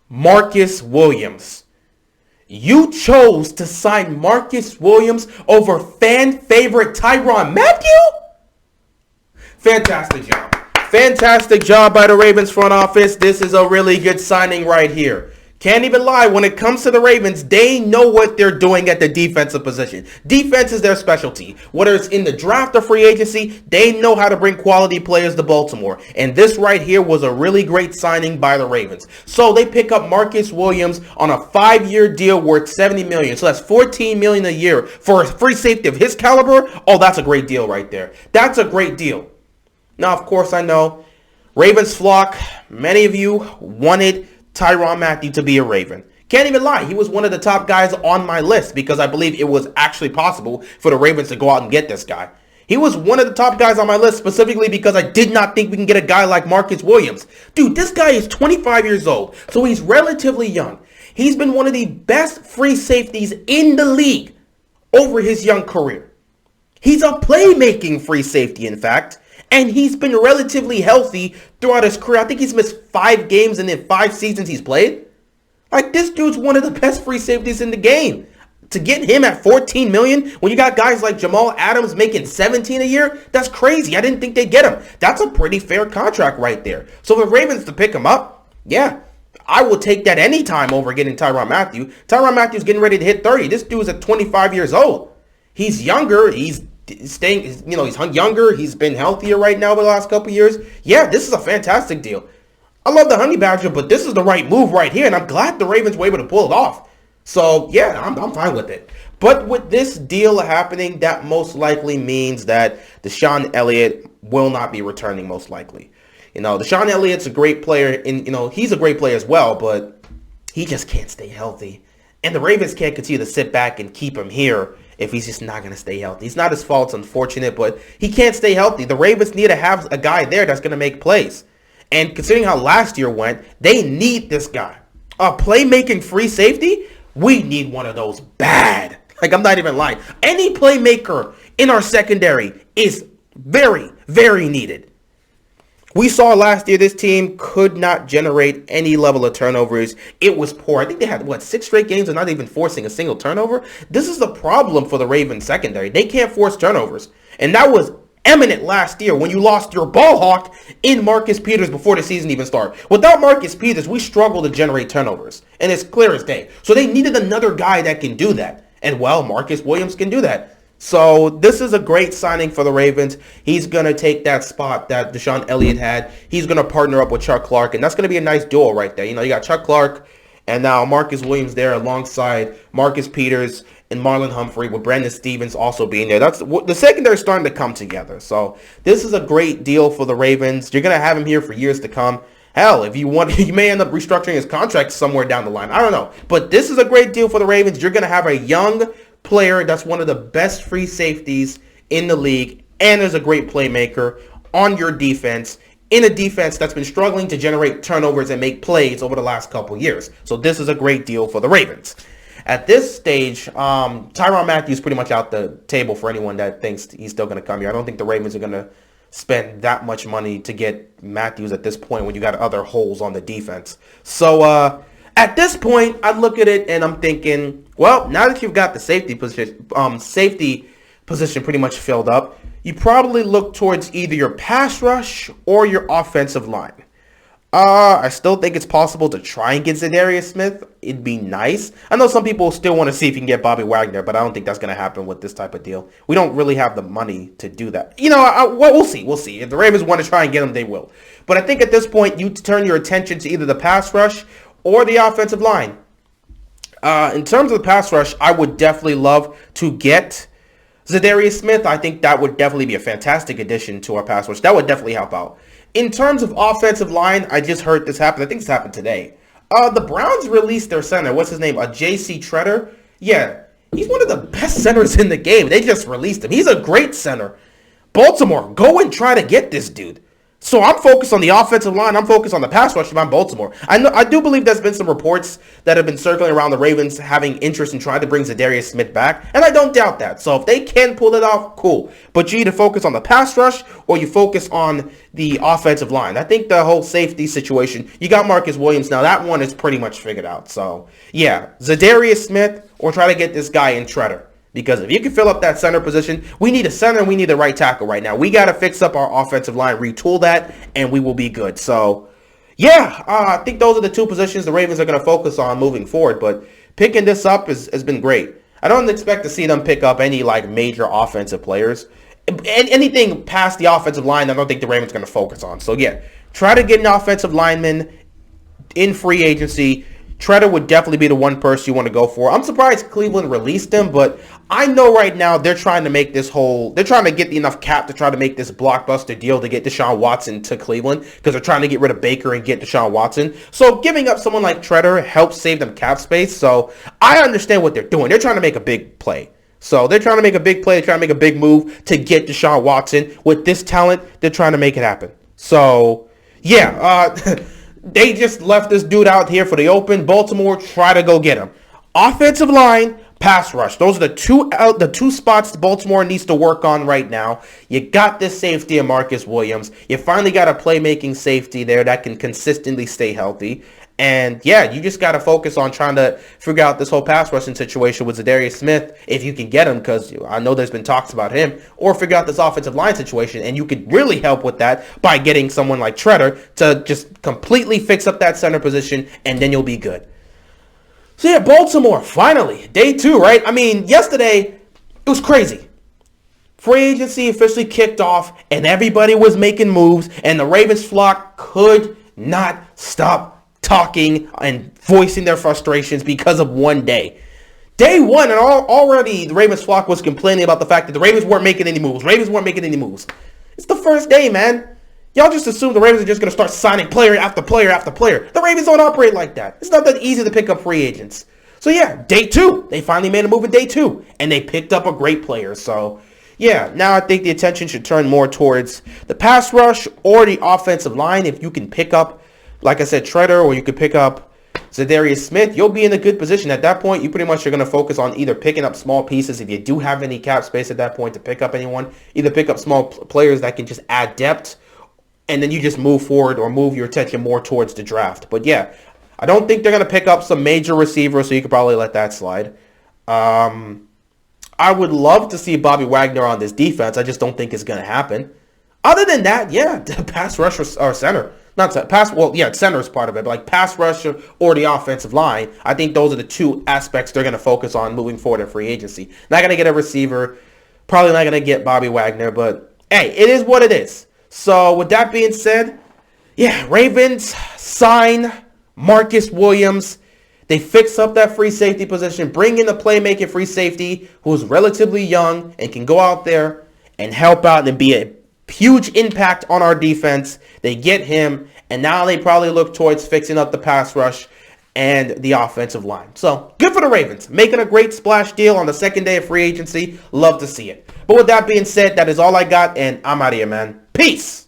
Marcus Williams. You chose to sign Marcus Williams over fan favorite Tyrann Mathieu? Fantastic job. Fantastic job by the Ravens front office. This is a really good signing right here. Can't even lie, when it comes to the Ravens, they know what they're doing at the defensive position. Defense is their specialty. Whether it's in the draft or free agency, they know how to bring quality players to Baltimore. And this right here was a really great signing by the Ravens. So they pick up Marcus Williams on a 5-year deal worth $70 million. So that's $14 million a year for a free safety of his caliber. Oh, that's a great deal right there. That's a great deal. Now, of course, I know Ravens flock, many of you wanted Tyrann Mathieu to be a Raven. Can't even lie, he was one of the top guys on my list because I believe it was actually possible for the Ravens to go out and get this guy. He was one of the top guys on my list specifically because I did not think we can get a guy like Marcus Williams. Dude, this guy is 25 years old, so he's relatively young. He's been one of the best free safeties in the league over his young career. He's a playmaking free safety, in fact. And he's been relatively healthy throughout his career. I think he's missed 5 games in the 5 seasons he's played. Like, this dude's one of the best free safeties in the game. To get him at $14 million when you got guys like Jamal Adams making $17 a year, that's crazy. I didn't think they'd get him. That's a pretty fair contract right there. So for the Ravens to pick him up, yeah, I will take that anytime over getting Tyrann Mathieu. Tyrann Mathieu's getting ready to hit 30. This dude's at 25 years old. He's younger. He's staying, he's younger. He's been healthier right now over the last couple years. Yeah, this is a fantastic deal. I love the Honey Badger, but this is the right move right here, and I'm glad the Ravens were able to pull it off. So, yeah, I'm fine with it. But with this deal happening, that most likely means that DeShon Elliott will not be returning most likely. DeShon Elliott's a great player, and, he's a great player as well, but he just can't stay healthy. And the Ravens can't continue to sit back and keep him here if he's just not going to stay healthy. It's not his fault, it's unfortunate, but he can't stay healthy. The Ravens need to have a guy there that's going to make plays. And considering how last year went, they need this guy. A playmaking free safety? We need one of those bad. Like, I'm not even lying. Any playmaker in our secondary is very, very needed. We saw last year this team could not generate any level of turnovers. It was poor. I think they had, 6 straight games of not even forcing a single turnover? This is the problem for the Ravens secondary. They can't force turnovers. And that was eminent last year when you lost your ball hawk in Marcus Peters before the season even started. Without Marcus Peters, we struggle to generate turnovers. And it's clear as day. So they needed another guy that can do that. And, Marcus Williams can do that. So this is a great signing for the Ravens. He's going to take that spot that DeShon Elliott had. He's going to partner up with Chuck Clark, and that's going to be a nice duo right there. You got Chuck Clark and now Marcus Williams there alongside Marcus Peters and Marlon Humphrey, with Brandon Stevens also being there. That's the secondary starting to come together. So this is a great deal for the Ravens. You're going to have him here for years to come. Hell, if you want, you may end up restructuring his contract somewhere down the line. I don't know. But this is a great deal for the Ravens. You're going to have a young player that's one of the best free safeties in the league and is a great playmaker on your defense, in a defense that's been struggling to generate turnovers and make plays over the last couple years. So this is a great deal for the Ravens. At this stage, Tyrann Mathieu is pretty much out the table for anyone that thinks he's still going to come here. I don't think the Ravens are going to spend that much money to get Matthews at this point when you got other holes on the defense. So at this point, I look at it and I'm thinking, well, now that you've got the safety position pretty much filled up, you probably look towards either your pass rush or your offensive line. I still think it's possible to try and get Za'Darius Smith. It'd be nice. I know some people still want to see if you can get Bobby Wagner, but I don't think that's going to happen with this type of deal. We don't really have the money to do that. We'll see. We'll see. If the Ravens want to try and get him, they will. But I think at this point, you turn your attention to either the pass rush or the offensive line. In terms of the pass rush, I would definitely love to get Za'Darius Smith. I think that would definitely be a fantastic addition to our pass rush. That would definitely help out. In terms of offensive line, I just heard this happen. I think this happened today. The Browns released their center. What's his name? J.C. Treader? Yeah, he's one of the best centers in the game. They just released him. He's a great center. Baltimore, go and try to get this dude. So I'm focused on the offensive line. I'm focused on the pass rush on Baltimore. I do believe there's been some reports that have been circling around the Ravens having interest in trying to bring Za'Darius Smith back, and I don't doubt that. So if they can pull it off, cool. But you either focus on the pass rush or you focus on the offensive line. I think the whole safety situation, you got Marcus Williams now. That one is pretty much figured out. So yeah, Za'Darius Smith or try to get this guy in Treader. Because if you can fill up that center position, we need a center and we need a right tackle right now. We got to fix up our offensive line, retool that, and we will be good. So, yeah, I think those are the two positions the Ravens are going to focus on moving forward. But picking this up has been great. I don't expect to see them pick up any like major offensive players. And anything past the offensive line, I don't think the Ravens are going to focus on. So, yeah, try to get an offensive lineman in free agency. Treader would definitely be the one person you want to go for. I'm surprised Cleveland released him, but I know right now they're trying to make they're trying to get enough cap to try to make this blockbuster deal to get Deshaun Watson to Cleveland because they're trying to get rid of Baker and get Deshaun Watson. So giving up someone like Treader helps save them cap space. So I understand what they're doing. They're trying to make a big play. So they're trying to make a big play. They're trying to make a big move to get Deshaun Watson. With this talent, they're trying to make it happen. So, yeah, they just left this dude out here for the open. Baltimore, try to go get him. Offensive line, pass rush. Those are the two spots Baltimore needs to work on right now. You got this safety of Marcus Williams. You finally got a playmaking safety there that can consistently stay healthy. And yeah, you just got to focus on trying to figure out this whole pass rushing situation with Za'Darius Smith, if you can get him, because I know there's been talks about him, or figure out this offensive line situation, and you could really help with that by getting someone like Treader to just completely fix up that center position, and then you'll be good. So yeah, Baltimore, finally, day 2, right? I mean, yesterday, it was crazy. Free agency officially kicked off, and everybody was making moves, and the Ravens flock could not stop talking and voicing their frustrations because of one day. Day 1, and already the Ravens flock was complaining about the fact that the Ravens weren't making any moves. It's the first day, man. Y'all just assume the Ravens are just going to start signing player after player after player. The Ravens don't operate like that. It's not that easy to pick up free agents. So yeah, day 2, they finally made a move in day 2, and they picked up a great player. So yeah, now I think the attention should turn more towards the pass rush or the offensive line. If you can pick up, like I said, Treader, or you could pick up Za'Darius Smith, you'll be in a good position. At that point, you pretty much are going to focus on either picking up small pieces, if you do have any cap space at that point to pick up anyone, either pick up small players that can just add depth, and then you just move forward or move your attention more towards the draft. But yeah, I don't think they're going to pick up some major receiver, so you could probably let that slide. I would love to see Bobby Wagner on this defense. I just don't think it's going to happen. Other than that, yeah, pass rush or center. Not pass. Well, yeah, center is part of it, but like pass rush or the offensive line, I think those are the two aspects they're going to focus on moving forward in free agency. Not going to get a receiver, probably not going to get Bobby Wagner, but hey, it is what it is. So with that being said, yeah, Ravens sign Marcus Williams. They fix up that free safety position, bring in a playmaking free safety who's relatively young and can go out there and help out and be a huge impact on our defense. They get him, and now they probably look towards fixing up the pass rush and the offensive line. So, good for the Ravens. Making a great splash deal on the second day of free agency. Love to see it. But with that being said, that is all I got, and I'm out of here, man. Peace!